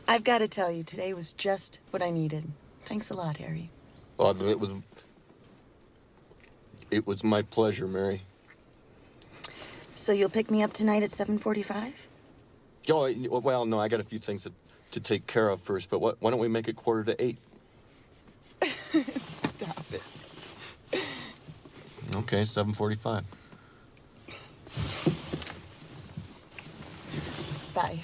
I've got to tell you, today was just what I needed. Thanks a lot, Harry. Well, it was my pleasure, Mary. So you'll pick me up tonight at 7:45? Oh, well, no, I got a few things to take care of first, but why don't we make it 7:45? Stop it. Okay, 7:45. Bye.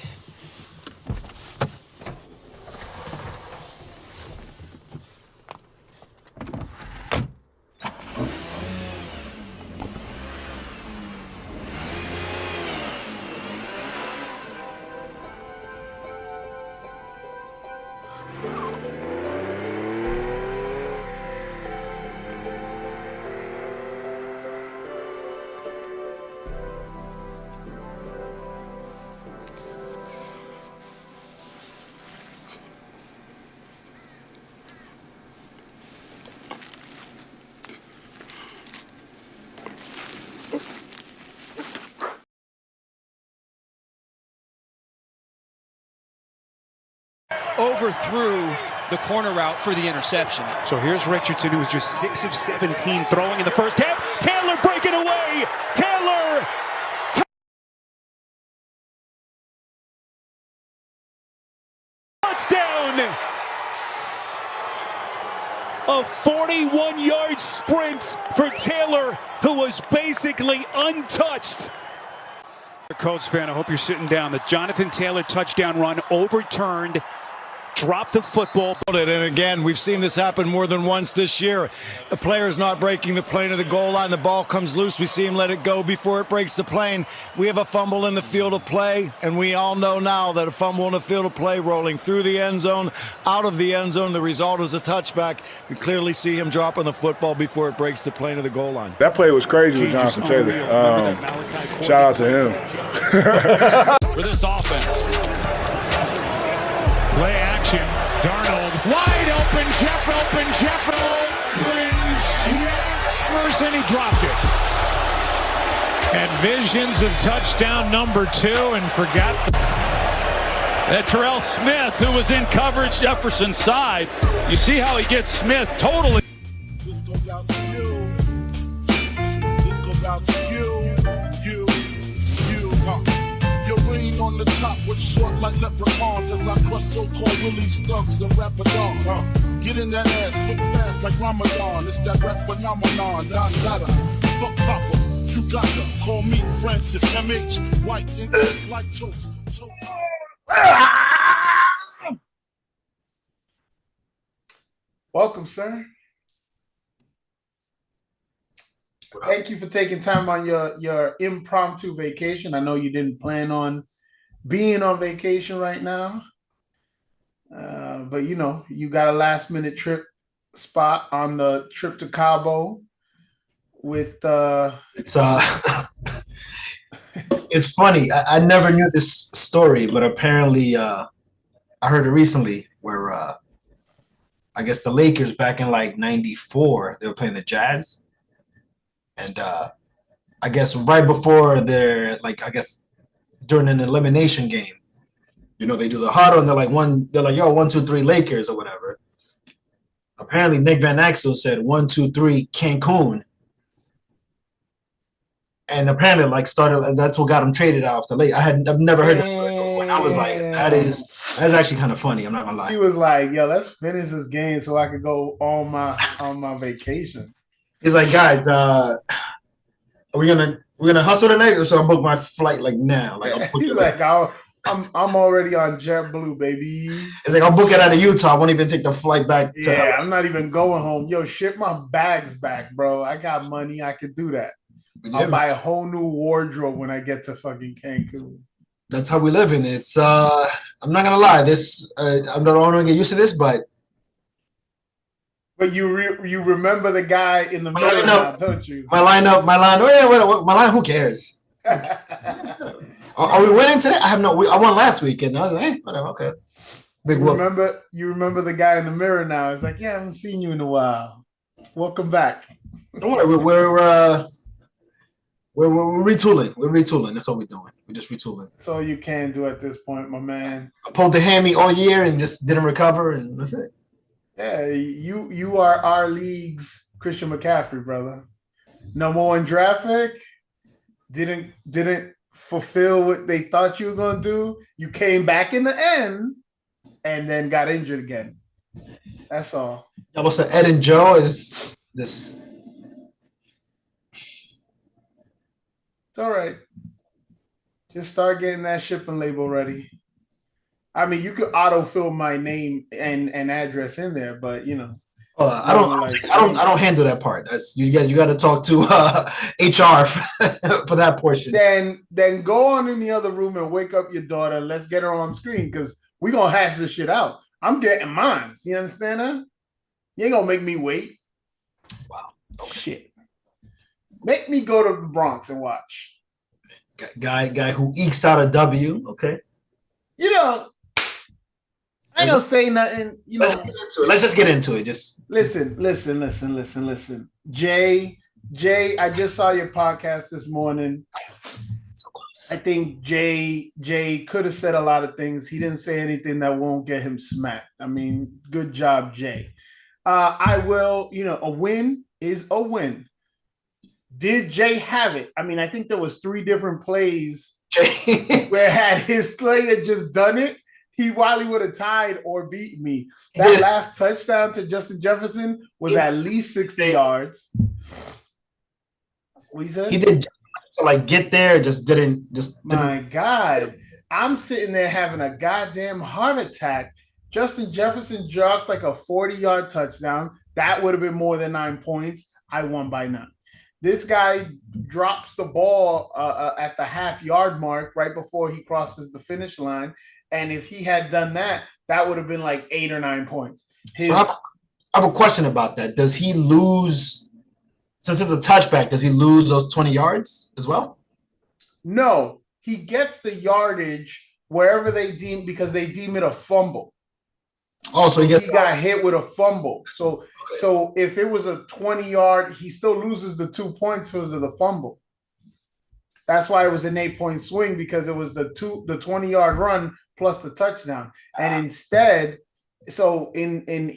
Overthrew the corner route for the interception. So here's Richardson, who was just 6 of 17 throwing in the first half. Taylor breaking away. Taylor. Touchdown. A 41-yard sprint for Taylor, who was basically untouched. Colts fan, I hope you're sitting down. The Jonathan Taylor touchdown run overturned. Drop the football. And again, we've seen this happen more than once this year. The player's not breaking the plane of the goal line. The ball comes loose. We see him let it go before it breaks the plane. We have a fumble in the field of play, and we all know now that a fumble in the field of play rolling through the end zone, out of the end zone, the result is a touchback. We clearly see him dropping the football before it breaks the plane of the goal line. That play was crazy with Jonathan Taylor. Shout out to him. For this offense. Play action. Darnold. Wide open. Jefferson. He dropped it. And visions of touchdown number 2 and forgot that Terrell Smith, who was in coverage Jefferson's side. You see how he gets Smith totally. This goes out to you. This goes out to you. Green on the top with short like leprechauns as I crush so-called Willie's thugs and rapadons. Get in that ass quick fast like Ramadan. It's that rap phenomenon. Don Dada, fuck Papa, you gotta call me Francis M.H. White and like toast. Welcome, sir. Thank you for taking time on your impromptu vacation. I know you didn't plan on being on vacation right now, but you know, you got a last minute trip spot on the trip to Cabo with it's it's funny. I never knew this story, but apparently I heard it recently where I guess the Lakers back in like '94, they were playing the Jazz. And I guess right before their, like, I guess during an elimination game, you know, they do the huddle and they're like, yo, 1, 2, 3 Lakers or whatever. Apparently Nick Van Exel said 1, 2, 3 Cancun. And apparently that's what got him traded off the Lakers. I've never heard that story before. And I was like, that's actually kind of funny. I'm not gonna lie. He was like, yo, let's finish this game so I could go on my vacation. He's like, guys, we're gonna hustle tonight, or so I book my flight like now. Like, he's like, I'm already on JetBlue, baby. It's like I'll book it out of Utah. I won't even take the flight back. Yeah, I'm not even going home. Yo, ship my bags back, bro. I got money. I could do that. I'll buy a whole new wardrobe when I get to fucking Cancun. That's how we live in. It's I'm not gonna lie. I'm not gonna get used to this, but. But you remember the guy in the middle now, don't you? My line. Who cares? Are we winning today? I won last weekend. I was like, whatever. Okay. Big whoop. You remember the guy in the mirror now? It's like, yeah, I haven't seen you in a while. Welcome back. Don't worry. We're retooling. We're retooling. That's all we're doing. We're just retooling. That's all you can do at this point, my man. I pulled the hammy all year and just didn't recover, and that's it. Yeah, you are our league's Christian McCaffrey, brother. Number 1 draft pick. Didn't fulfill what they thought you were gonna do. You came back in the end and then got injured again. That's all. Yeah, what's the Ed and Joe is this? It's all right. Just start getting that shipping label ready. I mean, you could autofill my name and address in there, but you know. I don't handle that part. That's you got to talk to HR for that portion. Then go on in the other room and wake up your daughter. Let's get her on screen because we're gonna hash this shit out. I'm getting mine. You understand that? You ain't gonna make me wait. Wow. Okay. Shit. Make me go to the Bronx and watch. Guy who ekes out a W. Okay. You know, I ain't gonna say nothing. You know, let's just get into it. Just listen. Jay, I just saw your podcast this morning. So close. I think Jay could have said a lot of things. He didn't say anything that won't get him smacked. I mean, good job, Jay. I will, a win is a win. Did Jay have it? I mean, I think there was 3 different plays where had his player just done it, he would have tied or beat me. That last touchdown to Justin Jefferson was at least 60 yards. What you said? He did to get there, just didn't. My God. I'm sitting there having a goddamn heart attack. Justin Jefferson drops like a 40-yard touchdown. That would have been more than 9 points. I won by 9. This guy drops the ball at the half-yard mark right before he crosses the finish line. And if he had done that, that would have been like 8 or 9 points. So I have a question about that. Does he lose, since it's a touchback, does he lose those 20 yards as well? No, he gets the yardage wherever they deem, because they deem it a fumble. Oh, so he got hit with a fumble. So if it was a 20-yard, he still loses the 2 points because of the fumble. That's why it was an 8-point swing, because it was the 20-yard run plus the touchdown. And instead, so in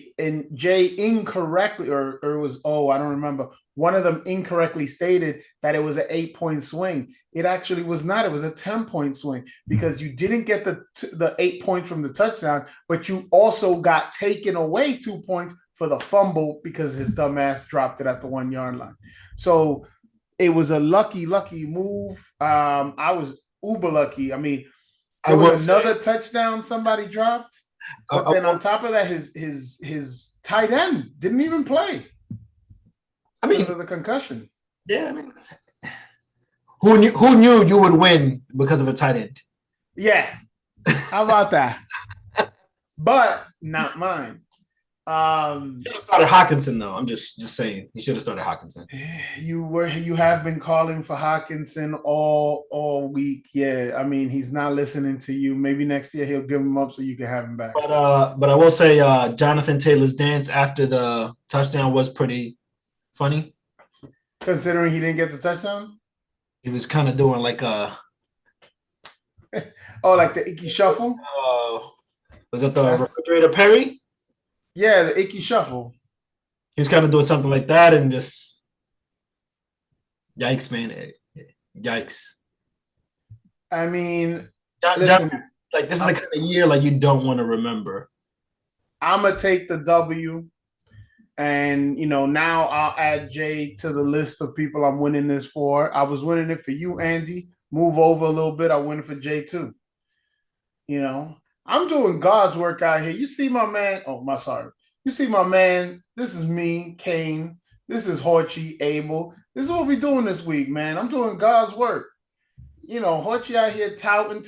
Jay incorrectly, or it was, I don't remember. One of them incorrectly stated that it was an 8-point swing. It actually was not. It was a 10-point swing, because you didn't get the 8 points from the touchdown, but you also got taken away 2 points for the fumble because his dumb ass dropped it at the 1-yard line. So it was a lucky move. I was uber lucky. I mean, there was another touchdown somebody dropped, but then on top of that, his tight end didn't even play. I mean, because of the concussion. Yeah, I mean, who knew you would win because of a tight end? Yeah, how about that? But not mine. Should have started Hawkinson though. I'm just saying he should have started Hawkinson. You have been calling for Hawkinson all week. Yeah, I mean, he's not listening to you. Maybe next year he'll give him up so you can have him back. But I will say Jonathan Taylor's dance after the touchdown was pretty funny. Considering he didn't get the touchdown? He was kind of doing like a like the Icky Shuffle? Was that the Refrigerator Perry? Yeah, the Icky Shuffle. He was kind of doing something like that, and just yikes, man. Yikes. I mean, listen, like this is the kind of year like you don't want to remember. I'm gonna take the W. And, now I'll add Jay to the list of people I'm winning this for. I was winning it for you, Andy. Move over a little bit. I win it for Jay, too. I'm doing God's work out here. You see my man. You see my man. This is me, Kane. This is Horchie, Abel. This is what we're doing this week, man. I'm doing God's work. Horchie out here touting.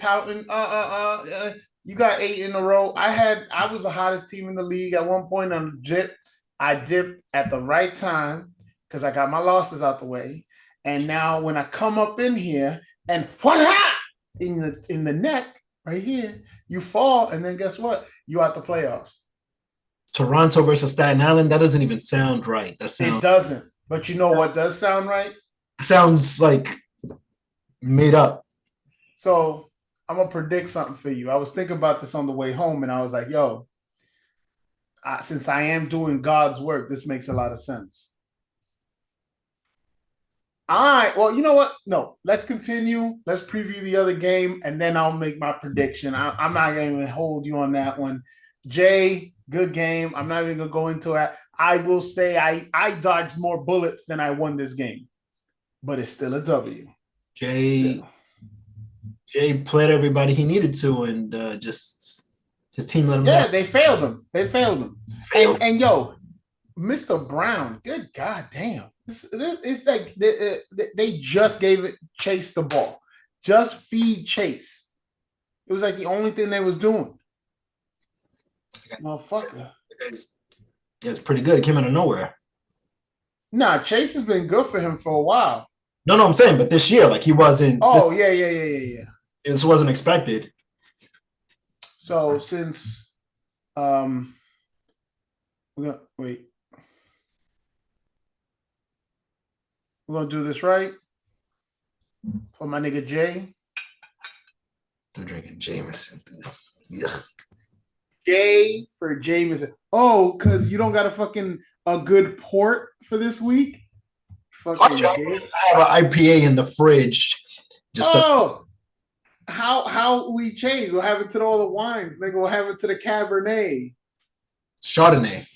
You got 8 in a row. I was the hottest team in the league at one point on the Jip. I dipped at the right time because I got my losses out the way. And now when I come up in here and in the neck right here, you fall, and then guess what? You out the playoffs. Toronto versus Staten Island, that doesn't even sound right. It doesn't. But you know what does sound right? Sounds like Made up. So I'm gonna predict something for you. I was thinking about this on the way home, and I was like, "Yo, since I am doing God's work, this makes a lot of sense." Well, you know what? No, let's continue. Let's preview the other game, and then I'll make my prediction. I'm not going to hold you on that one. Jay, good game. I'm not even going to go into it. I will say I dodged more bullets than I won this game, but it's still a W. Jay played everybody he needed to, and just his team let him down. Yeah, they failed him. And yo, Mr. Brown, good goddamn. It's like they just gave it Chase the ball. Just feed Chase. It was like the only thing they was doing. Motherfucker. It's pretty good. It came out of nowhere. Nah, Chase has been good for him for a while. No, I'm saying, but this year, like he wasn't. Oh, yeah. This wasn't expected. So since we're gonna wait. We're gonna do this right for my nigga Jay. They're drinking Jameson. Yeah. Jay for Jameson. Oh, because you don't got a good port for this week? Fucking I have an IPA in the fridge. How we change? What happened to all the wines? Nigga, what happened to the Cabernet? Chardonnay.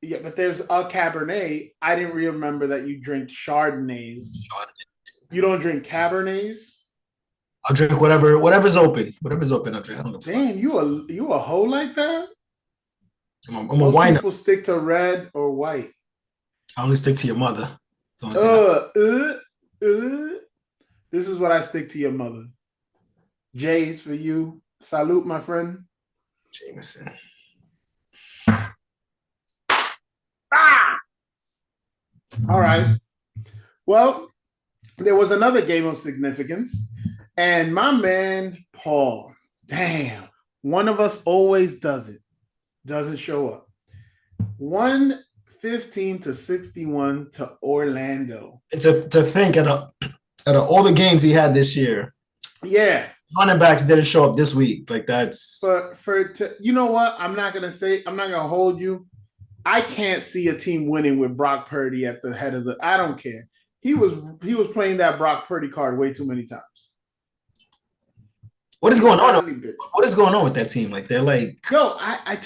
Yeah, but there's a Cabernet. I didn't remember that you drink Chardonnays. You don't drink Cabernets? I'll drink whatever's open. Whatever's open, I'll drink. I don't know. Damn, you a hoe like that? I'm a wine. People stick to red or white. I only stick to your mother. This is what I stick to your mother. Jay's for you. Salute, my friend. Jameson. All right. Well, there was another game of significance, and my man Paul, damn, one of us always doesn't show up. 115-61 to Orlando. And to think out of all the games he had this year, yeah, running backs didn't show up this week. Like that's. But you know what? I'm not gonna hold you. I can't see a team winning with Brock Purdy at the head of the. I don't care. He was playing that Brock Purdy card way too many times. What is going on? What is going on with that team? Like they're like. Yo, I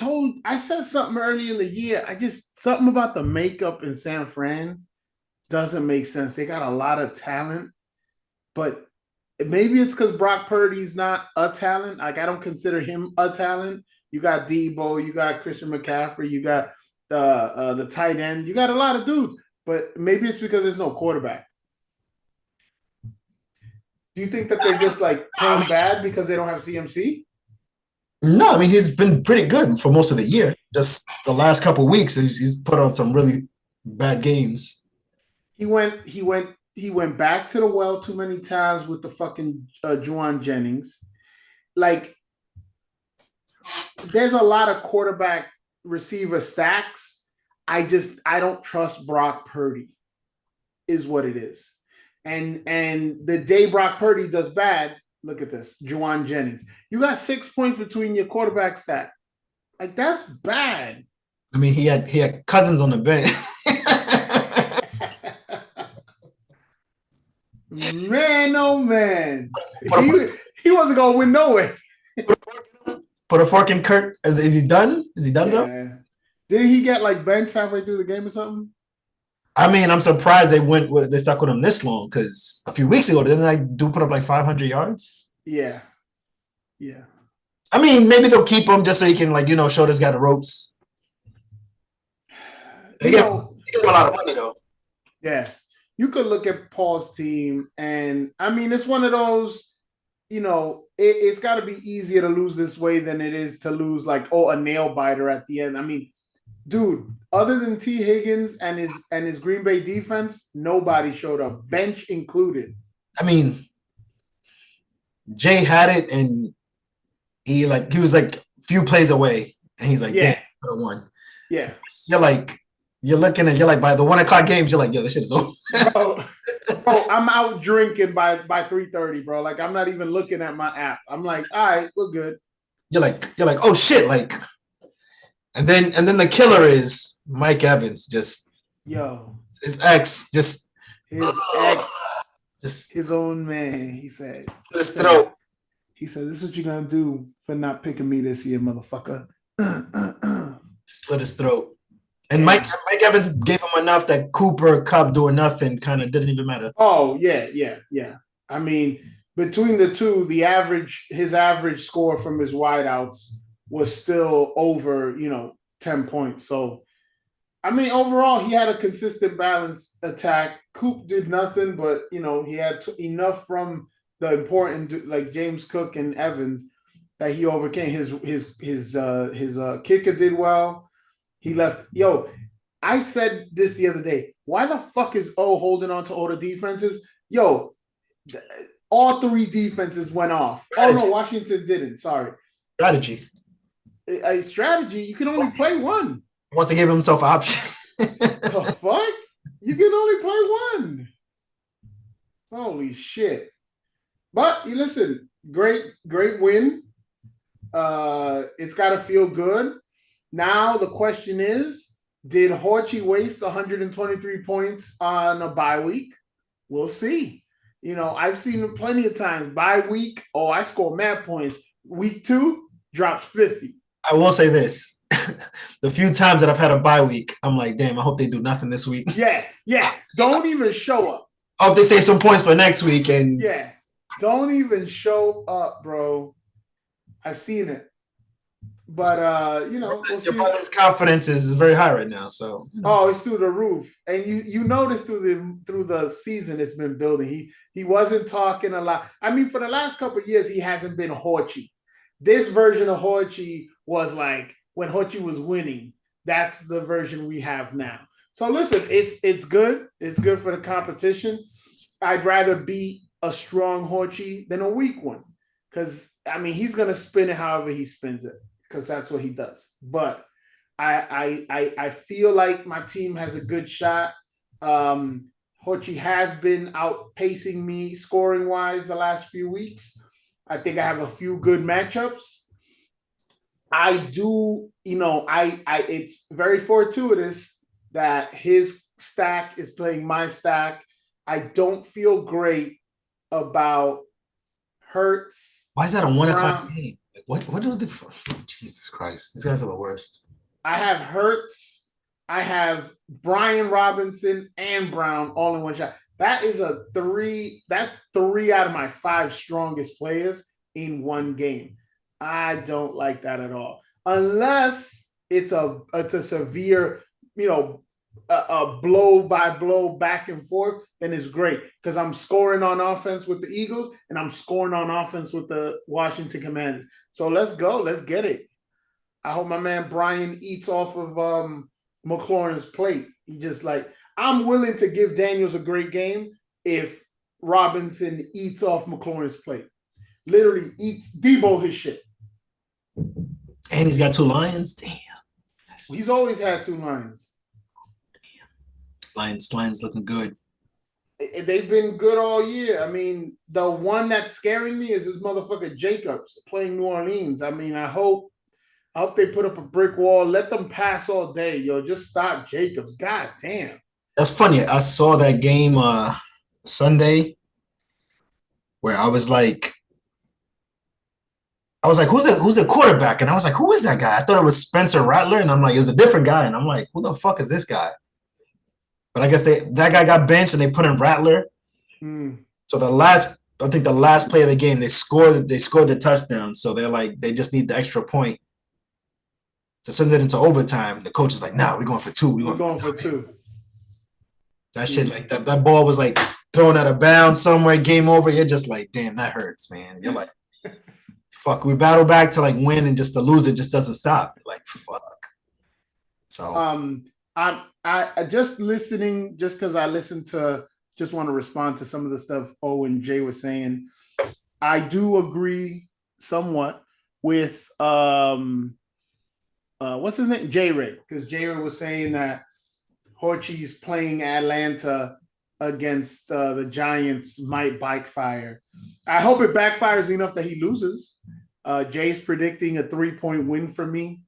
said something early in the year. Something about the makeup in San Fran doesn't make sense. They got a lot of talent, but maybe it's because Brock Purdy's not a talent. Like I don't consider him a talent. You got Debo, you got Christian McCaffrey, you got the tight end. You got a lot of dudes, but maybe it's because there's no quarterback. Do you think that they're just like playing bad because they don't have CMC? No, I mean he's been pretty good for most of the year. Just the last couple of weeks, he's put on some really bad games. He went back to the well too many times with the fucking Juwan Jennings. Like, there's a lot of quarterback receiver stacks. I don't trust Brock Purdy, is what it is. And the day Brock Purdy does bad, look at this, Juwan Jennings. You got 6 points between your quarterback stack. Like, that's bad. I mean, he had Cousins on the bench. Man, oh man. He wasn't gonna win no way. Put a fork in Kurt. Is he done? Is he done, though? Didn't he get like benched halfway through the game or something? I mean, I'm surprised they stuck with him this long because a few weeks ago, didn't they put up like 500 yards? Yeah. I mean, maybe they'll keep him just so he can, show this guy the ropes. They give him a lot of money, though. Yeah. You could look at Paul's team, and I mean, it's one of those, it's got to be easier to lose this way than it is to lose a nail biter at the end. I mean, dude, other than T. Higgins and his Green Bay defense, nobody showed up, bench included. I mean, Jay had it, and he was a few plays away, and he's like, "Yeah, could have won." Yeah, you're like by the 1 o'clock games, you're like, "Yo, this shit is over." Bro, I'm out drinking by 3:30, bro. Like I'm not even looking at my app. I'm like, all right, we're good. You're like, oh shit, like, and then the killer is Mike Evans, just his ex, just his own man. He said, his throat. He said, "This is what you're gonna do for not picking me this year, motherfucker." Slit his throat. And Mike Evans gave him enough that Cooper, Kupp doing nothing kind of didn't even matter. Oh, yeah. I mean, between the two, his average score from his wideouts was still over, 10 points. So, I mean, overall, he had a consistent, balanced attack. Coop did nothing, but, he had enough from the important, like James Cook and Evans, that he overcame. His kicker did well. He left. I said this the other day. Why the fuck is O holding on to all the defenses? All three defenses went off. Strategy. Oh, no, Washington didn't. Sorry. Strategy. A strategy, you can only play one. Wants to give himself an option. The fuck? You can only play one. Holy shit. But, listen, great win. It's got to feel good. Now the question is, did Horchie waste 123 points on a bye week? We'll see. I've seen it plenty of times. Bye week, I score mad points. Week 2, drops 50. I will say this. The few times that I've had a bye week, I'm like, damn, I hope they do nothing this week. Yeah. Don't even show up. I hope they save some points for next week. And yeah. Don't even show up, bro. I've seen it. But we'll see. Your brother's confidence is very high right now. So it's through the roof, and you notice through the season it's been building. He wasn't talking a lot. I mean, for the last couple of years, he hasn't been Horchie. This version of Horchie was like when Horchie was winning. That's the version we have now. So listen, it's good. It's good for the competition. I'd rather beat a strong Horchie than a weak one, because I mean he's gonna spin it however he spins it, because that's what he does. But I feel like my team has a good shot. Horchie has been outpacing me scoring wise the last few weeks. I think I have a few good matchups. I do, it's very fortuitous that his stack is playing my stack. I don't feel great about Hurts. Why is that a 1 o'clock game? What do the Jesus Christ? These guys are the worst. I have Hurts. I have Brian Robinson and Brown all in one shot. That is that's 3 out of my 5 strongest players in one game. I don't like that at all. Unless it's a severe, a blow by blow back and forth, then it's great, because I'm scoring on offense with the Eagles and I'm scoring on offense with the Washington Commanders. So let's go. Let's get it. I hope my man Brian eats off of McLaurin's plate. He just I'm willing to give Daniels a great game if Robinson eats off McLaurin's plate. Literally eats Debo his shit. And he's got 2 Lions. Damn. He's always had 2 Lions. Lions looking good. They've been good all year. I mean, the one that's scaring me is this motherfucker Jacobs playing New Orleans. I mean, I hope they put up a brick wall. Let them pass all day, yo. Just stop Jacobs. God damn. That's funny. I saw that game Sunday where I was like, who's a quarterback? And I was like, who is that guy? I thought it was Spencer Rattler, and I'm like, it was a different guy. And I'm like, who the fuck is this guy? But I guess that guy got benched and they put in Rattler. So the last play of the game, they scored the touchdown. So they're like, they just need the extra point to send it into overtime. The coach is like, nah, we're going for 2. We're going for 2. That shit, like that ball was like thrown out of bounds somewhere, game over. You're just like, damn, that hurts, man. You're like, fuck, we battle back to win, and just to lose it just doesn't stop. You're like, fuck. So I just listening, just because I listened to, just want to respond to some of the stuff O and Jay were saying. I do agree somewhat with what's his name? J-Ray, because J-Ray was saying that Horchie's playing Atlanta against the Giants might backfire. I hope it backfires enough that he loses. Jay's predicting a 3-point win for me.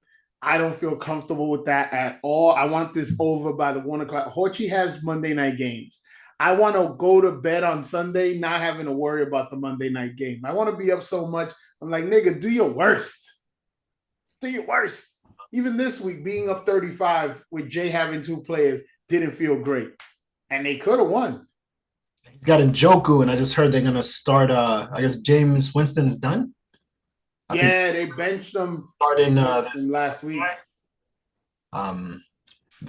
I don't feel comfortable with that at all. I want this over by the 1 o'clock. Hochi has Monday night games. I want to go to bed on Sunday not having to worry about the Monday night game. I want to be up so much. I'm like, nigga, do your worst. Do your worst. Even this week, being up 35 with Jay having 2 players didn't feel great. And they could have won. He's got Njoku, and I just heard they're going to start, I guess James Winston is done. Yeah, they benched him starting last week. The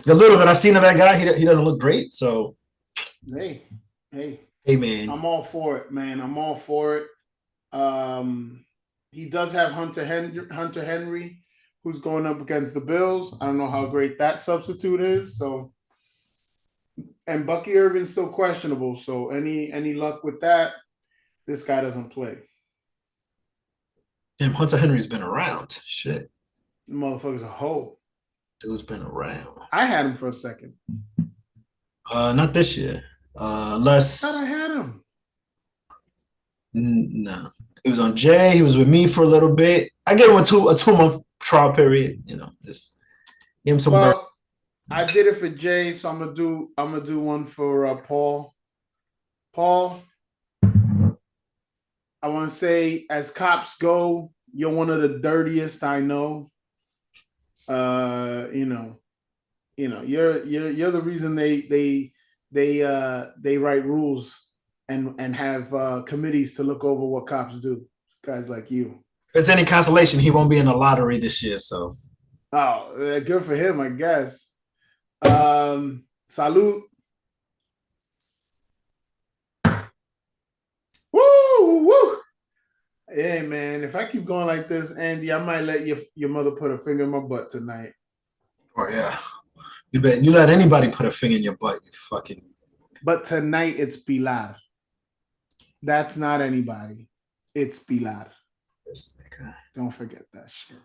little that I've seen of that guy, he doesn't look great. So, hey, man, I'm all for it, man. I'm all for it. He does have Hunter Henry, who's going up against the Bills. I don't know how great that substitute is. So, and Bucky Irvin's still questionable. So, any luck with that? This guy doesn't play. Damn, Hunter Henry's been around. Shit. The motherfucker's a hoe. Dude's been around. I had him for a second. Not this year. Unless I thought I had him. No. He was on Jay. He was with me for a little bit. I gave him a 2-month trial period. Just give him some. Well, I did it for Jay, so I'm gonna do one for Paul. Paul, I want to say, as cops go, you're one of the dirtiest I know. You're the reason they write rules and have committees to look over what cops do. Guys like you. If there's any consolation, he won't be in the lottery this year. So, good for him, I guess. Salute. Woo! Hey, man, if I keep going like this, Andy, I might let your mother put her finger in my butt tonight. Oh, yeah. You let anybody put a finger in your butt, you fucking. But tonight, it's Pilar. That's not anybody. It's Pilar. Don't forget that shit.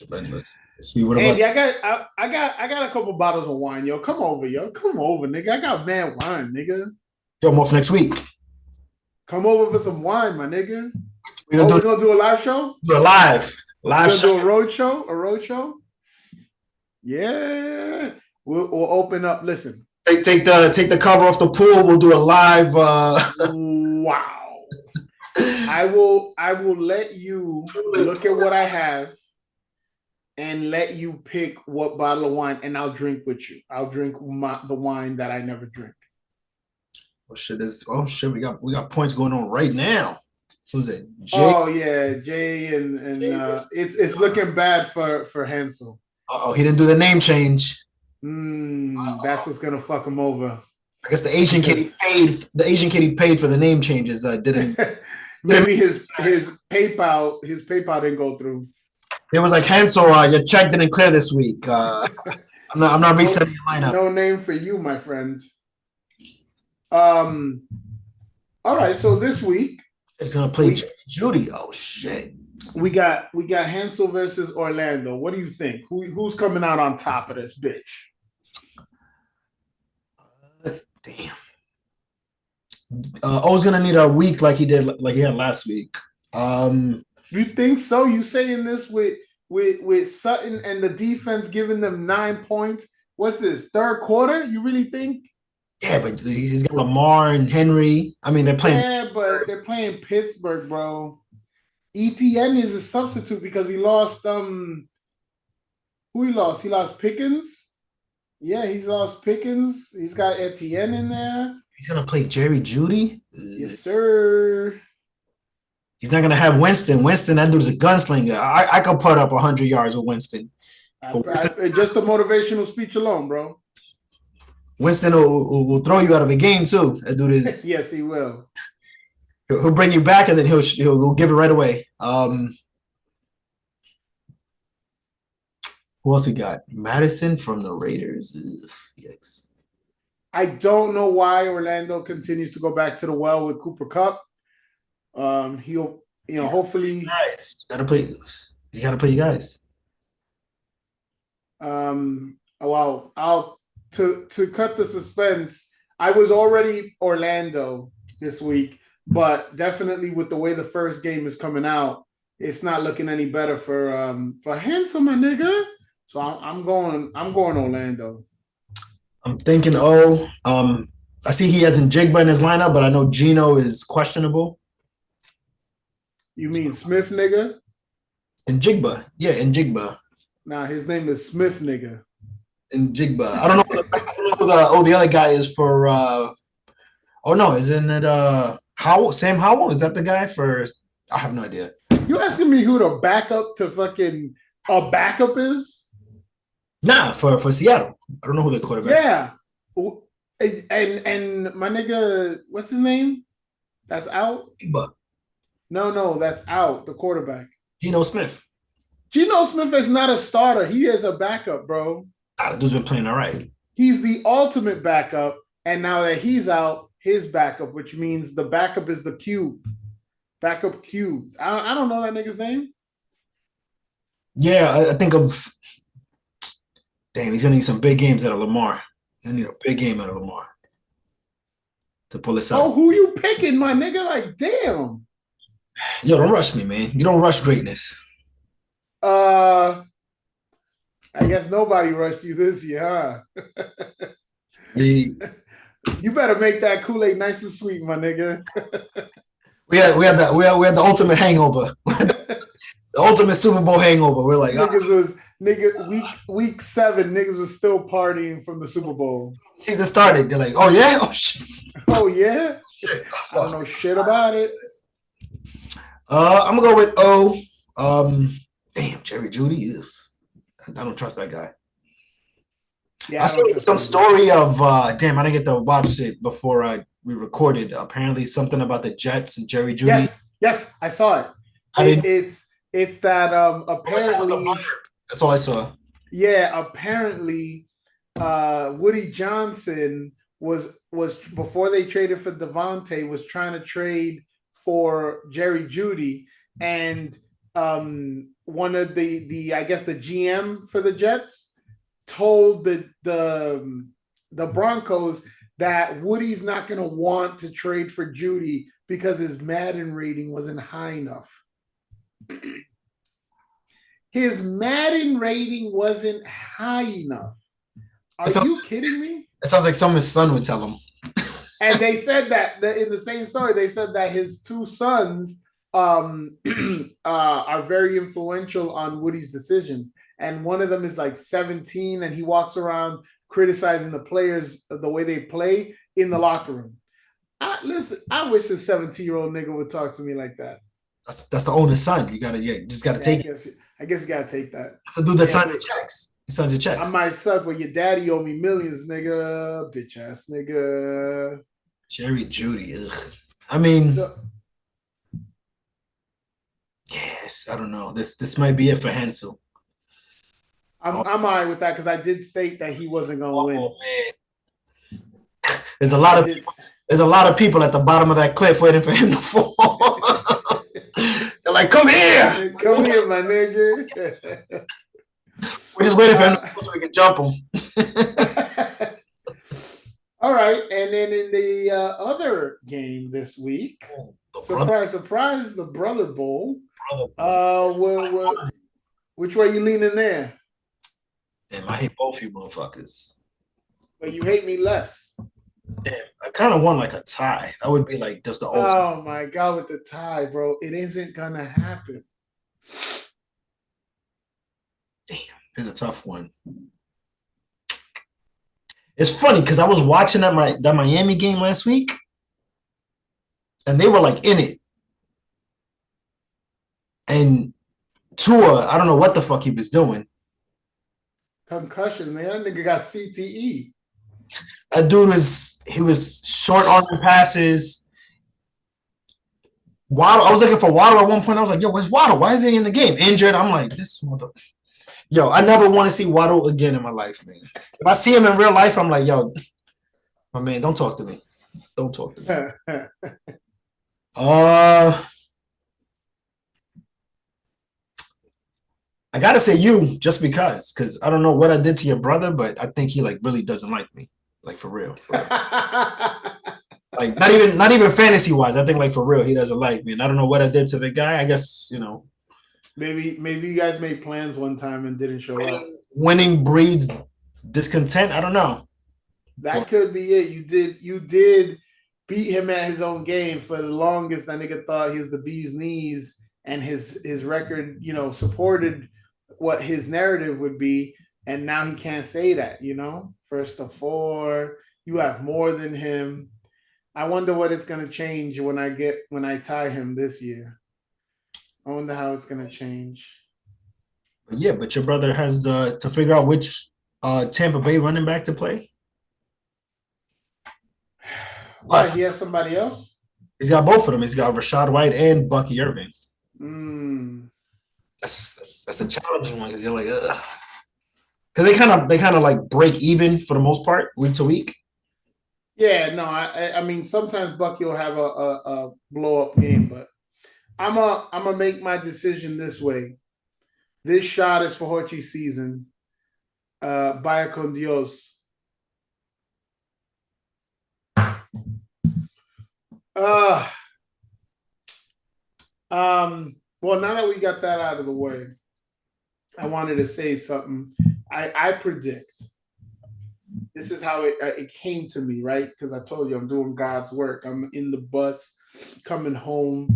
Let's see what Andy, I got a couple bottles of wine, yo. Come over, nigga. I got mad wine, nigga. Yo, I'm off next week. Come over for some wine, my nigga. We're gonna do a live show? Do a live show. Do a road show? A road show? Yeah. We'll open up. Listen. Take the cover off the pool. We'll do a live. Wow. I will let you look at what I have and let you pick what bottle of wine, and I'll drink with you. I'll drink the wine that I never drink. Oh shit! We got points going on right now. Who's it? Jay? Oh yeah, Jay and it's looking bad for Hansel. He didn't do the name change. That's what's gonna fuck him over. I guess the Asian kid he paid for the name changes didn't. Maybe his PayPal didn't go through. It was like, Hansel, your check didn't clear this week. I'm not resetting your lineup. No name for you, my friend. All right, so this week it's gonna play Judy. Oh shit. We got Hansel versus Orlando. What do you think? Who's coming out on top of this bitch? Damn. O's gonna need a week like he had last week. You think so? You saying this with Sutton and the defense giving them 9 points? What's this, third quarter? You really think? Yeah, but he's got Lamar and Henry. I mean, they're playing. Yeah, but they're playing Pittsburgh, bro. ETN is a substitute because he lost. Who he lost? He lost Pickens. Yeah, he's lost Pickens. He's got Etienne in there. He's gonna play Jerry Judy. Yes, sir. He's not gonna have Winston. Winston, that dude's a gunslinger. I could put up 100 yards with Winston. Just a motivational speech alone, bro. Winston will throw you out of a game too. That dude is. Yes, he will. He'll bring you back and then he'll give it right away. Who else he got? Madison from the Raiders. Yikes. I don't know why Orlando continues to go back to the well with Cooper Kupp. He'll, hopefully. Nice. You gotta play you guys. Well, to cut the suspense, I was already Orlando this week, but definitely with the way the first game is coming out, it's not looking any better for Handsome, my nigga. So I'm going Orlando. I'm thinking, I see he has Njigba in his lineup, but I know Gino is questionable. You mean Smith, nigga? Njigba. Yeah, Njigba. Nah, his name is Smith, nigga. Njigba. I don't know who the other guy is for isn't it Howell? Sam Howell? Is that the guy for I have no idea. You asking me who the backup to fucking a backup is? Nah, for Seattle. I don't know who the quarterback. Yeah. And my nigga, what's his name? That's out? Njigba. No, that's out. The quarterback. Geno Smith. Geno Smith is not a starter. He is a backup, bro. That dude's been playing all right. He's the ultimate backup. And now that he's out, his backup, which means the backup is the cube. Backup cube. I don't know that nigga's name. Yeah, I think of. Damn, he's gonna need some big games out of Lamar. He's gonna need a big game out of Lamar to pull this out. Oh, who you picking, my nigga? Like, damn. Yo, don't rush me, man. You don't rush greatness. I guess nobody rushed you this year, huh? You better make that Kool-Aid nice and sweet, my nigga. we had the ultimate hangover. The ultimate Super Bowl hangover. We're like, week 7, niggas was still partying from the Super Bowl. Season started. They're like, oh yeah? Oh shit. Oh yeah? Shit. I don't know shit about it. I'm gonna go with O. Damn, Jerry Jeudy is. I don't trust that guy. Yeah, I saw some story of damn. I didn't get to watch it before we recorded. Apparently, something about the Jets and Jerry Jeudy. Yes, I saw it. It's that apparently. That's all I saw. Yeah, apparently, Woody Johnson was before they traded for Devontae was trying to trade for Jerry Jeudy, and one of the I guess the GM for the Jets told the Broncos that Woody's not going to want to trade for Jeudy because his Madden rating wasn't high enough. His Madden rating wasn't high enough. Are you kidding me? It sounds like something his son would tell him. And they said that in the same story, they said that his 2 sons are very influential on Woody's decisions. And one of them is like 17 and he walks around criticizing the players, the way they play in the locker room. I wish a 17-year-old nigga would talk to me like that. That's the owner's son. You just gotta take it. I guess you gotta take that. So do the sign the checks. He signs the checks. I might suck, but your daddy owe me millions, nigga. Bitch ass nigga. Jerry Jeudy. Ugh. I mean, yes. I don't know. This might be it for Hansel. I'm all right with that because I did state that he wasn't gonna win. Man. There's a lot of people at the bottom of that cliff waiting for him to fall. They're like, come here. Come here, my nigga. We're just waiting for him to fall so we can jump him. All right. And then in the other game this week, surprise, the Brother Bowl. Which way you leaning there? Damn, I hate both you motherfuckers. But you hate me less. Damn, I kind of want like a tie. That would be like just the ultimate. Oh my God, with the tie, bro. It isn't gonna happen. Damn, it's a tough one. It's funny because I was watching that Miami game last week, and they were like in it. And Tua, I don't know what the fuck he was doing. Concussion, man. That nigga got CTE. That dude was short arming passes. Waddle, I was looking for Waddle at one point. I was like, yo, where's Waddle? Why is he in the game? Injured. I'm like, this mother. Yo, I never want to see Waddle again in my life, man. If I see him in real life, I'm like, yo, my man, don't talk to me. Don't talk to me. I gotta say you just because I don't know what I did to your brother, but I think he like really doesn't like me. Like for real. Like not even fantasy wise. I think like for real, he doesn't like me. And I don't know what I did to the guy. I guess, Maybe you guys made plans one time and didn't show up. Winning breeds discontent. I don't know. That could be it. You did beat him at his own game. For the longest, that nigga thought he was the bee's knees, and his record, supported what his narrative would be. And now he can't say that, First to 4, you have more than him. I wonder what it's gonna change when I tie him this year. I wonder how it's gonna change. Yeah, but your brother has to figure out which Tampa Bay running back to play. Why, he has somebody else? He's got both of them. He's got Rashad White and Bucky Irving. That's a challenging one because you're like, ugh. Because they kind of like break even for the most part, week to week. Yeah, no, I mean sometimes Bucky will have a blow up game, but I'm gonna make my decision this way. This shot is for Hochi's season. Vaya con Dios. Well, now that we got that out of the way, I wanted to say something. I predict. This is how it came to me, right? Because I told you I'm doing God's work. I'm in the bus coming home,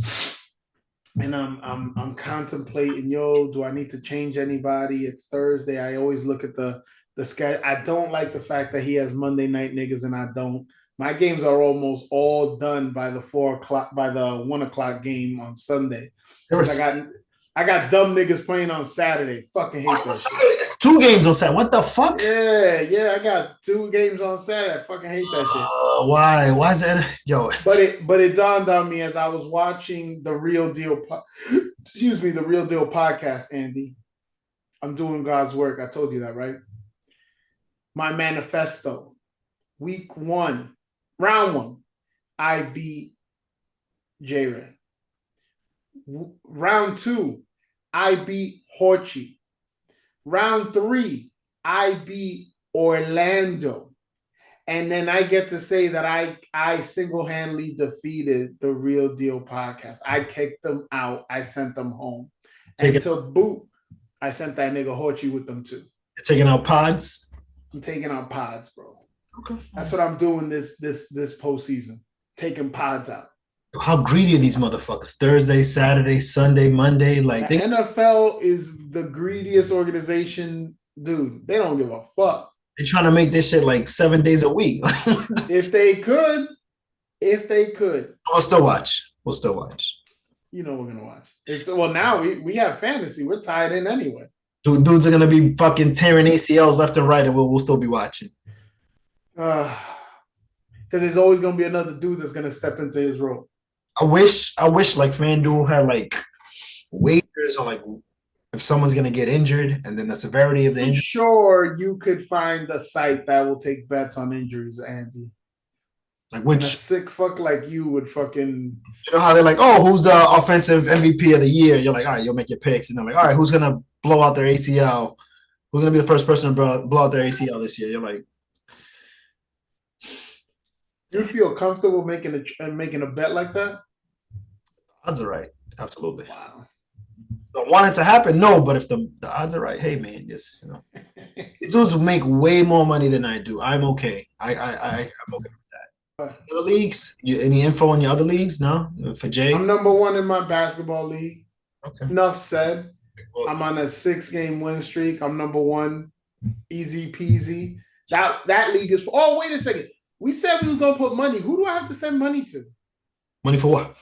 and I'm contemplating, do I need to change anybody? It's Thursday. I always look at the schedule. I don't like the fact that he has Monday night niggas and I don't. My games are almost all done by the 1 o'clock game on Sunday. I got dumb niggas playing on Saturday. Fucking hate that shit. It's 2 games on Saturday. What the fuck? Yeah. I got 2 games on Saturday. I fucking hate that shit. Why? Why is that? Yo. But it dawned on me as I was watching the Real Deal. The Real Deal podcast, Andy. I'm doing God's work. I told you that, right? My manifesto. Week 1, round 1, I beat J-Ray. Round 2, I beat Hochi. Round 3, I beat Orlando. And then I get to say that I single-handedly defeated the Real Deal podcast. I kicked them out. I sent them home. To boot, I sent that nigga Hochi with them too. You're taking out pods? I'm taking out pods, bro. Okay. That's what I'm doing this postseason. Taking pods out. How greedy are these motherfuckers? Thursday, Saturday, Sunday, Monday. Like the NFL is the greediest organization, dude. They don't give a fuck. They're trying to make this shit like 7 days a week. If they could. We'll still watch. You know we're gonna watch. Now we have fantasy. We're tied in anyway. Dudes are gonna be fucking tearing ACLs left and right, and we'll still be watching. Because there's always gonna be another dude that's gonna step into his role. I wish like FanDuel had like waivers on like if someone's gonna get injured and then the severity of the injury. Sure, you could find a site that will take bets on injuries, Andy. Like which and a sick fuck like you would fucking. You know how they're like, oh, who's the offensive MVP of the year? You're like, all right, you'll make your picks, and they're like, all right, who's gonna blow out their ACL? Who's gonna be the first person to blow out their ACL this year? You're like. You feel comfortable making a bet like that? Odds are right. Absolutely. Wow. Don't want it to happen? No, but if the odds are right, hey man, just these dudes make way more money than I do. I'm okay. I'm okay with that. Other leagues? Any info on your other leagues? No? For Jay? I'm number 1 in my basketball league. Okay. Enough said. I'm on a 6-game win streak. I'm number 1. Easy peasy. That league is. Oh, wait a second. We said we was gonna put money. Who do I have to send money to? Money for what?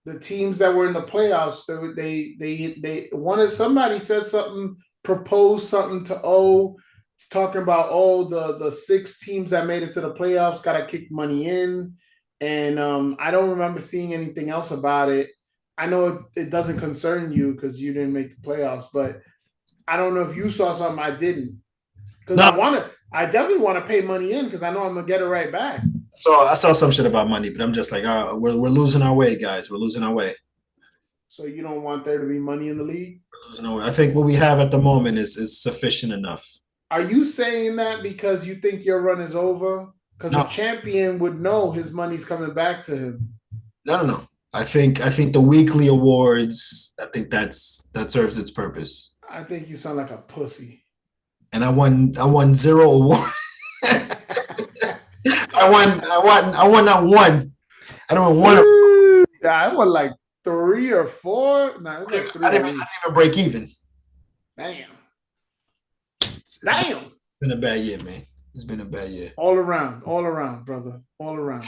The teams that were in the playoffs. They wanted. Somebody said something, proposed something to O. It's talking about the 6 teams that made it to the playoffs got to kick money in, and I don't remember seeing anything else about it. I know it doesn't concern you because you didn't make the playoffs, but I don't know if you saw something I didn't. Because I definitely want to pay money in because I know I'm gonna get it right back. So I saw some shit about money, but I'm just like, we're losing our way, guys. We're losing our way. So you don't want there to be money in the league? We're losing our way. I think what we have at the moment is sufficient enough. Are you saying that because you think your run is over? Because No. a champion would know his money's coming back to him. No. I think the weekly awards, I think that serves its purpose. I think you sound like a pussy. And I won 0 awards. I won not one. I don't win one. Yeah, I won like 3 or 4. No, it's like 3. I didn't even break even. Damn. It's Damn. been a bad year, man. It's been a bad year. All around, brother. All around.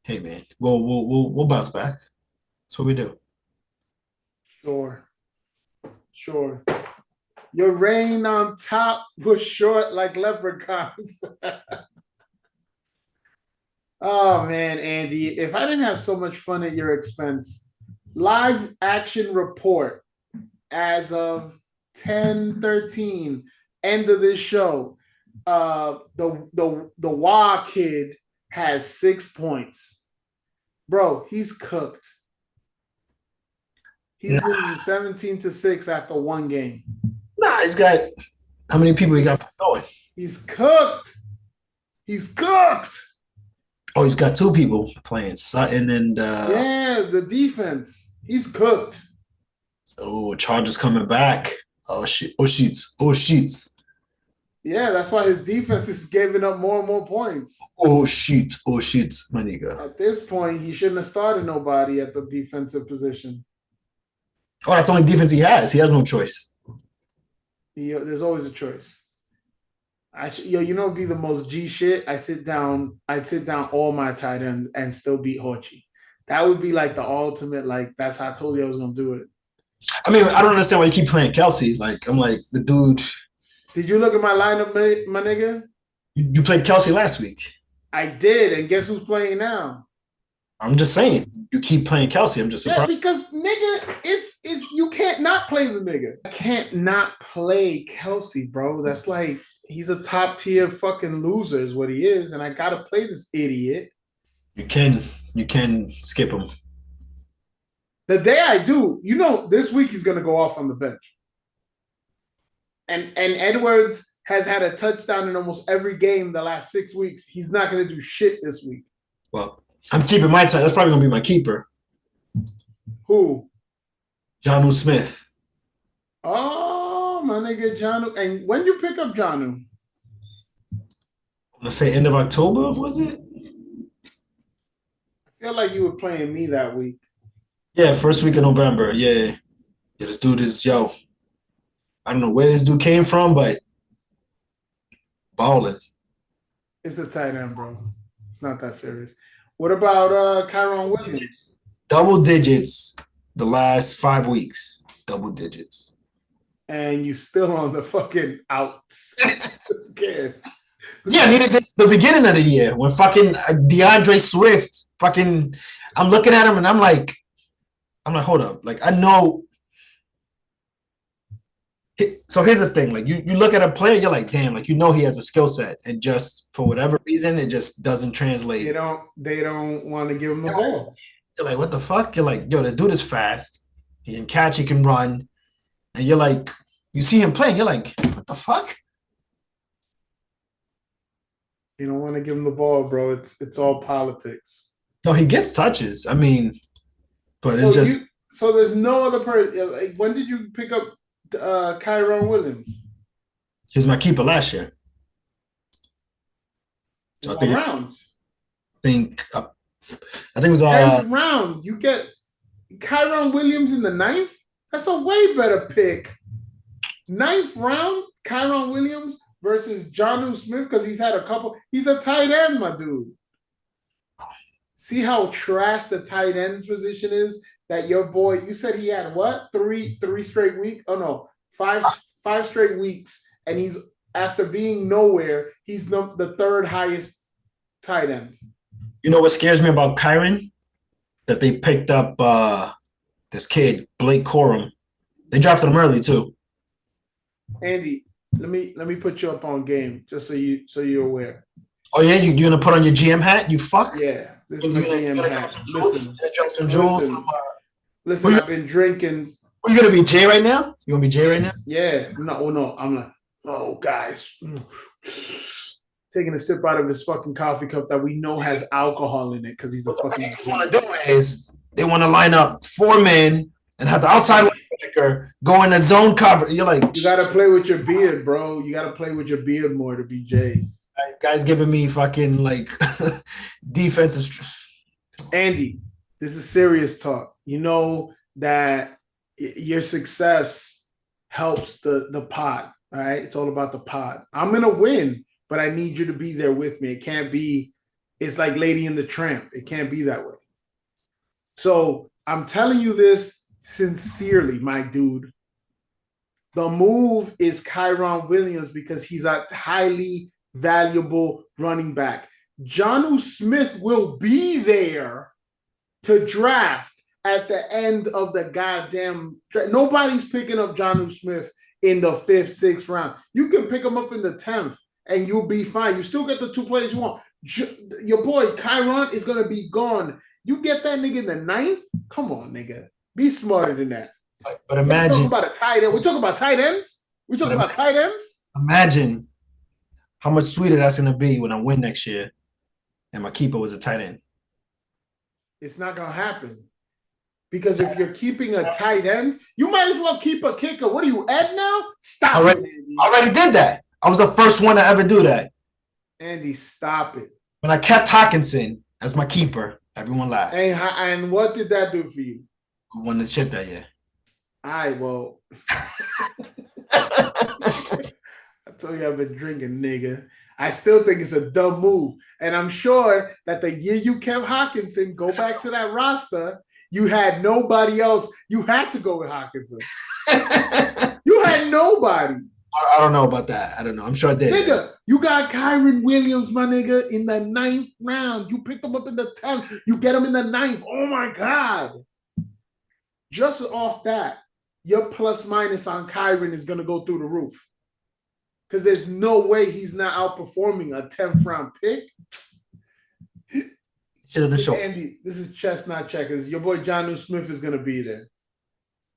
Hey, man, we'll bounce back. That's what we do. Sure. Your reign on top was short like leprechauns. Oh man, Andy, if I didn't have so much fun at your expense, live action report as of 10:13, end of this show. The Wah kid has 6 points. Bro, he's cooked. He's losing 17-6 after 1 game. Nah, he's got how many people he got going? He's cooked. Oh, he's got 2 people playing, Sutton and yeah, the defense. He's cooked. Oh, Chargers coming back. Oh shit. Oh sheets. Yeah, that's why his defense is giving up more and more points. Oh sheets, my nigga. At this point, he shouldn't have started nobody at the defensive position. Oh, that's the only defense he has. He has no choice. There's always a choice. You know, be the most G shit. I sit down all my tight ends and still beat Horchie. That would be like the ultimate. Like that's how I told you I was gonna do it. I mean, I don't understand why you keep playing Kelsey. Like, I'm like the dude. Did you look at my lineup, my nigga? You played Kelsey last week. I did, and guess who's playing now? I'm just saying, you keep playing Kelsey. I'm just surprised. Yeah, because nigga, it's you can't not play the nigga. I can't not play Kelsey, bro. That's like he's a top tier fucking loser, is what he is, and I gotta play this idiot. You can skip him. The day I do, you know, this week he's gonna go off on the bench. And Edwards has had a touchdown in almost every game the last 6 weeks. He's not gonna do shit this week. Well, I'm keeping my side. That's probably gonna be my keeper. Who? Jonnu Smith. Oh, my nigga Jonnu. And when you pick up Jonnu? I'm gonna say end of October, was it? I feel like you were playing me that week. Yeah, first week of November. Yeah, this dude is I don't know where this dude came from, but balling. It's a tight end, bro. It's not that serious. What about Kyron Williams? Double digits the last 5 weeks. Double digits. And you still on the fucking outs. Who cares? Yeah, I needed this the beginning of the year when fucking DeAndre Swift fucking. I'm looking at him and I'm like, hold up. Like, I know. So here's the thing. Like, you look at a player, you're like, damn, like, you know he has a skill set. And just for whatever reason, it just doesn't translate. They don't want to give him the ball. You're like, what the fuck? You're like, yo, the dude is fast. He can catch, he can run. And you're like, you see him playing, you're like, what the fuck? You don't want to give him the ball, bro. It's all politics. No, he gets touches. I mean, but it's just. So there's no other person. Like, when did you pick up Kyron Williams? He was my keeper last year. So What round? I think it was 10th round. You get Kyron Williams in the 9th? That's a way better pick. 9th round, Kyron Williams versus Jonnu Smith, because he's had a couple. He's a tight end, my dude. See how trash the tight end position is? That your boy, you said he had what? Three straight weeks? Oh no, five straight weeks. And he's, after being nowhere, he's the 3rd highest tight end. You know what scares me about Kyron? That they picked up this kid, Blake Corum. They drafted him early too. Andy, let me put you up on game just so you're aware. Oh yeah, you're gonna put on your GM hat? You fuck? Yeah, this is my GM hat. Listen, Listen, Listen, I've been drinking Are you gonna be Jay right now? You gonna be Jay right now? Yeah. No. I'm like, oh, guys. Taking a sip out of his fucking coffee cup that we know has alcohol in it because he's a fucking. What they want to do is they want to line up 4 men and have the outside linebacker go in a zone cover. You're like, you gotta play with your beard, bro. You gotta play with your beard more to be Jay. Guys giving me fucking like defensive. Andy, this is serious talk. You know that your success helps the pod. All right, it's all about the pod. I'm gonna win, but I need you to be there with me. It can't be. It's like Lady and the Tramp. It can't be that way. So I'm telling you this sincerely, my dude. The move is Kyron Williams because he's a highly valuable running back. Jonnu Smith will be there to draft at the end of the goddamn draft. Nobody's picking up Jonnu Smith in the 5th, 6th round. You can pick him up in the 10th and you'll be fine. You still get the 2 players you want. Your boy Kyron is going to be gone. You get that nigga in the 9th? Come on, nigga. Be smarter than that. But imagine. We're talking about a tight end. We're talking about tight ends? We're talking about tight ends? Imagine how much sweeter that's going to be when I win next year and my keeper was a tight end. It's not going to happen. Because if you're keeping a tight end, you might as well keep a kicker. What are you, Ed now? Stop I already did that. I was the first one to ever do that. Andy, stop it. When I kept Hawkinson as my keeper, everyone laughed. And what did that do for you? We won the chip that year. All right, well. I told you I've been drinking, nigga. I still think it's a dumb move. And I'm sure that the year you kept Hawkinson, go back to that roster, you had nobody else. You had to go with Hawkinson. You had nobody. I don't know about that. I don't know. I'm sure I did. Nigga, you got Kyron Williams, my nigga, in the 9th round. You picked him up in the 10th. You get him in the 9th. Oh, my God. Just off that, your plus minus on Kyron is going to go through the roof. Because there's no way he's not outperforming a 10th round pick. Andy, this is chestnut checkers. Your boy Jonnu Smith is going to be there.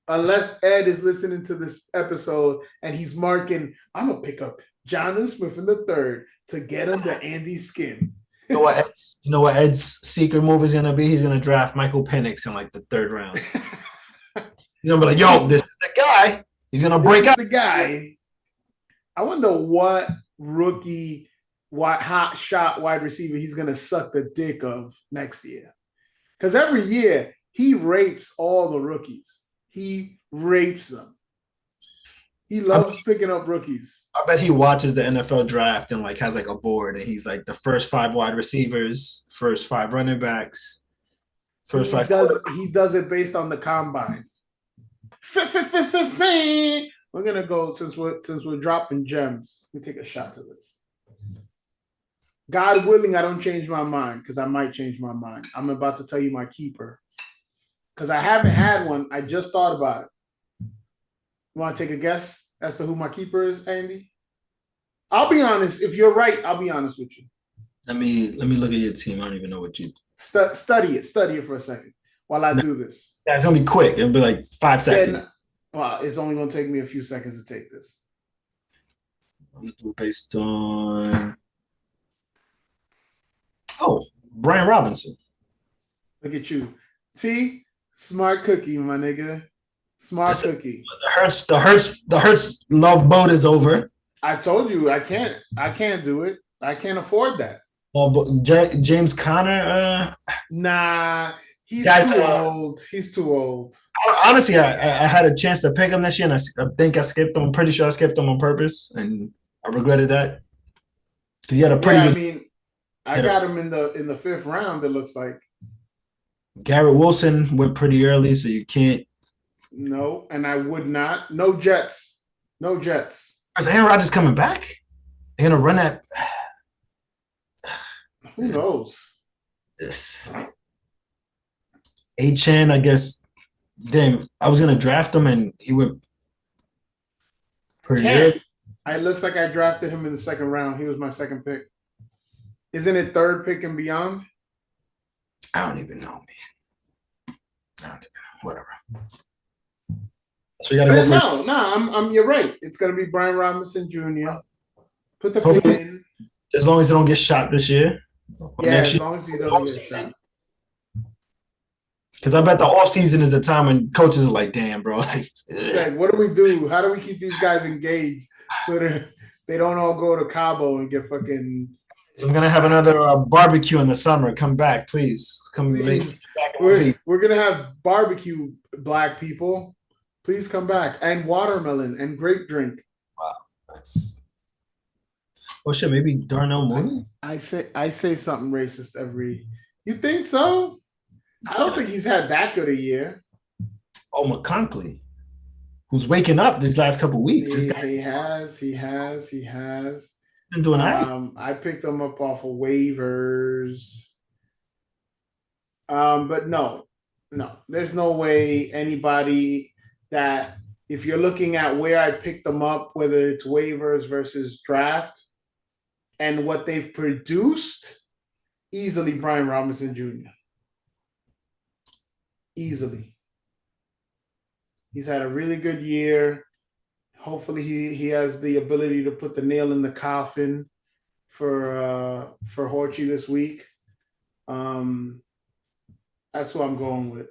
Unless Ed is listening to this episode and he's marking, I'm going to pick up Jonnu Smith in the 3rd to get under Andy's skin. You know what Ed's secret move is going to be? He's going to draft Michael Penix in like the 3rd round. He's going to be like, yo, this is the guy. He's going to break out. The guy. I wonder what rookie, what hot shot wide receiver he's going to suck the dick of next year. Because every year he rapes all the rookies. He rapes them. He loves picking up rookies. I bet he watches the NFL draft and like has like a board and he's like the first 5 wide receivers, first 5 running backs, first 5. He does it based on the combine. We're gonna go since we're dropping gems. Let me take a shot to this. God willing, I don't change my mind because I might change my mind. I'm about to tell you my keeper because I haven't had one. I just thought about it. You want to take a guess as to who my keeper is, Andy? I'll be honest. If you're right, I'll be honest with you. Let me look at your team. I don't even know what you study it for a second while I do this. Yeah, it's gonna be quick. It'll be like 5 seconds. Well, it's only gonna take me a few seconds to take this. I'm gonna do it based on Brian Robinson. Look at you. See? Smart cookie, my nigga. Smart cookie. The Hurts love boat is over. I told you I can't do it. I can't afford that. Oh, but James Conner, nah, he's too old. He's too old. Honestly, I had a chance to pick him this year, and I think I skipped him. I'm pretty sure I skipped him on purpose, and I regretted that because he had a pretty good. I mean, I got him in the 5th round. It looks like Garrett Wilson went pretty early, so you can't. No, and I would not. No Jets. No Jets. Is Aaron Rodgers coming back? They're gonna run that. Who knows? This Achane, I guess. Damn, I was gonna draft him, and he went pretty good. It looks like I drafted him in the 2nd round. He was my 2nd pick. Isn't it 3rd pick and beyond? I don't even know, man. I don't even know. Whatever. So you gotta go for No, you're right. It's gonna be Brian Robinson Jr. Put the Hopefully- pin in. as long as they don't get shot this year. Or Yeah, next as year. long as he doesn't get shot. Because I bet the off season is the time when coaches are like, "Damn, bro, like, Like, what do we do? How do we keep these guys engaged so that they don't all go to Cabo and get fucking? I'm gonna have another barbecue in the summer. Come back, please. Come make Please. back in one piece." We're gonna have barbecue, black people. Please come back, and watermelon and grape drink. That's... Oh shit, maybe Darnell Mooney. I say something racist every. You think so? I don't think he's had that good a year. Oh, McConkley, who's waking up these last couple weeks. This guy He has. been doing all right. I picked him up off of waivers. But no, there's no way anybody that, if you're looking at where I picked them up, whether it's waivers versus draft, and what they've produced, easily Brian Robinson Jr. Easily. He's had a really good year. Hopefully he has the ability to put the nail in the coffin for Horchie this week. That's who I'm going with.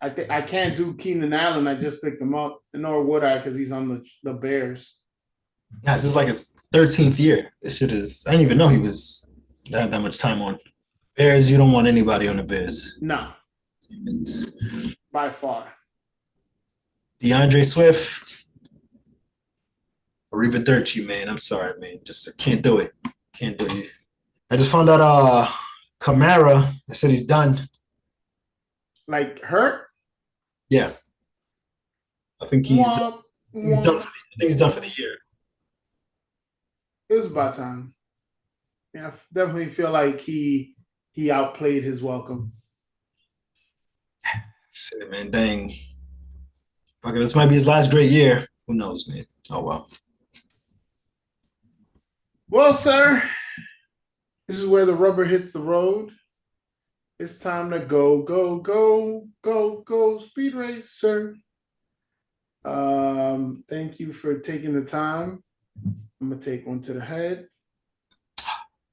I can't do Keenan Allen. I just picked him up, nor would I, because he's on the Bears. Yeah, this is like his 13th year. This shit is. I didn't even know he was that much time on Bears. You don't want anybody on the Bears. No, It's by far. DeAndre Swift, Arrivederci, man. I'm sorry, man. Just I can't do it. Can't do it. I just found out Kamara. I said he's done. Like hurt? Yeah. I think he's done. I think he's done for the year. It was about time. Yeah, I definitely feel like he outplayed his welcome. Shit, man, dang. Fuck it, this might be his last great year. Who knows, man? Oh well. Well, sir, this is where the rubber hits the road. It's time to go speed race, sir. Thank you for taking the time. I'm gonna take one to the head.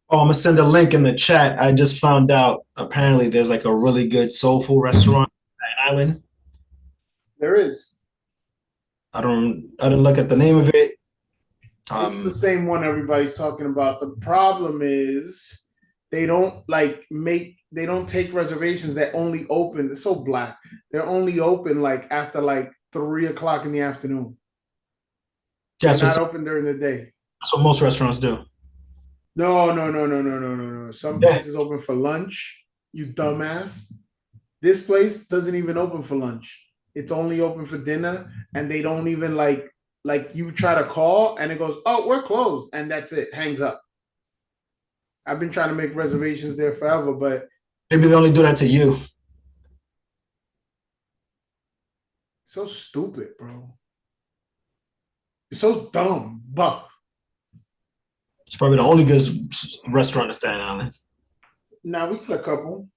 Oh, I'm gonna send a link in the chat. I just found out apparently there's like a really good soulful restaurant in Staten Island. There is. I didn't look at the name of it. It's the same one everybody's talking about. The problem is they don't take reservations that only open. It's so black. They're only open like after like 3:00 in the afternoon. They're not open during the day. That's what most restaurants do. No. Some places open for lunch, you dumbass. This place doesn't even open for lunch. It's only open for dinner, and they don't even like you try to call and it goes, "Oh, we're closed," and that's it, hangs up. I've been trying to make reservations there forever, but maybe they only do that to you. So stupid, bro. You're so dumb, buck. It's probably the only good restaurant in Staten Island. Now we got a couple.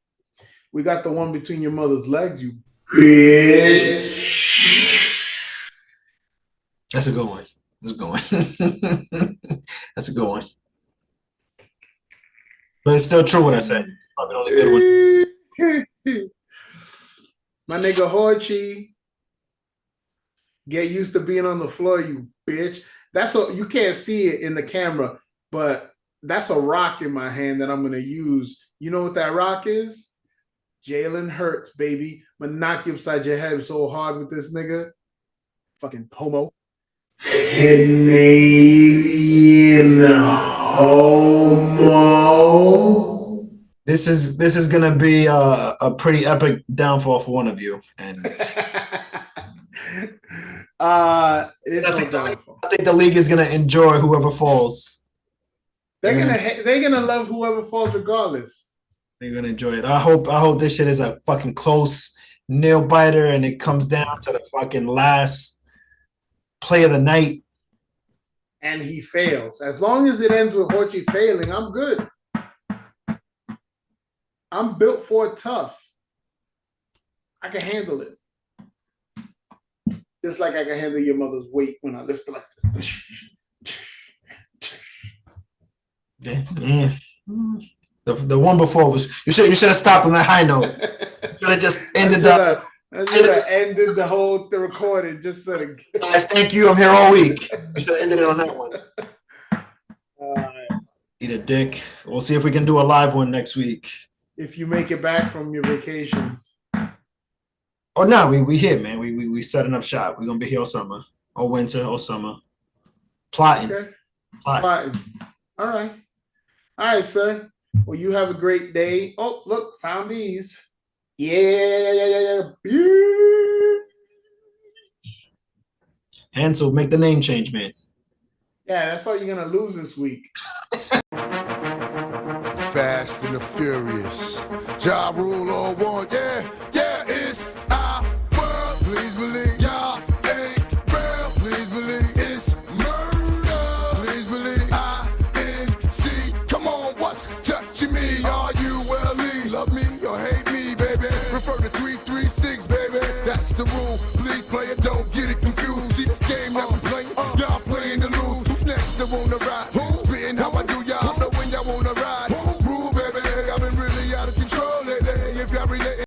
We got the one between your mother's legs, you bitch. That's a good one. That's a good one. That's a good one. But it's still true what I said. Probably the only good one. My nigga Horchie. Get used to being on the floor, you bitch. That's you can't see it in the camera, but that's a rock in my hand that I'm gonna use. You know what that rock is? Jalen Hurts, baby. I'm gonna knock you upside your head so hard with this nigga. Fucking homo. Canadian homo. This is gonna be a pretty epic downfall for one of you, and I think the league is gonna enjoy whoever falls. They're gonna love whoever falls regardless. They're gonna enjoy it. I hope this shit is a fucking close nail biter and it comes down to the fucking last play of the night. And he fails. As long as it ends with Horchie failing, I'm good. I'm built for it tough. I can handle it. Just like I can handle your mother's weight when I lift her like this. Yeah. The one before was you should have stopped on that high note. Should have just ended up. I should have ended the recording just so that. Guys, thank you. I'm here all week. We should have ended it on that one. Eat a dick. We'll see if we can do a live one next week. If you make it back from your vacation. Oh no, we here, man. We setting up shop. We're gonna be here all summer, or winter, or summer. Plotting. Okay. Plotting. All right, sir. Well, you have a great day. Oh, look, found these. Yeah. Hansel, make the name change, man. Yeah, that's all you're gonna lose this week. Fast and the Furious. Ja Rule all one. Yeah, it's our world. Please believe y'all ain't real. Please believe it's murder. Please believe INC. Come on, what's touching me? Are you well-e? Love me or hate me, baby? Refer to 336, baby. That's the rule. Please play it, don't get it confused. See this game that we playing, y'all playing to lose. Who's next to on the ride?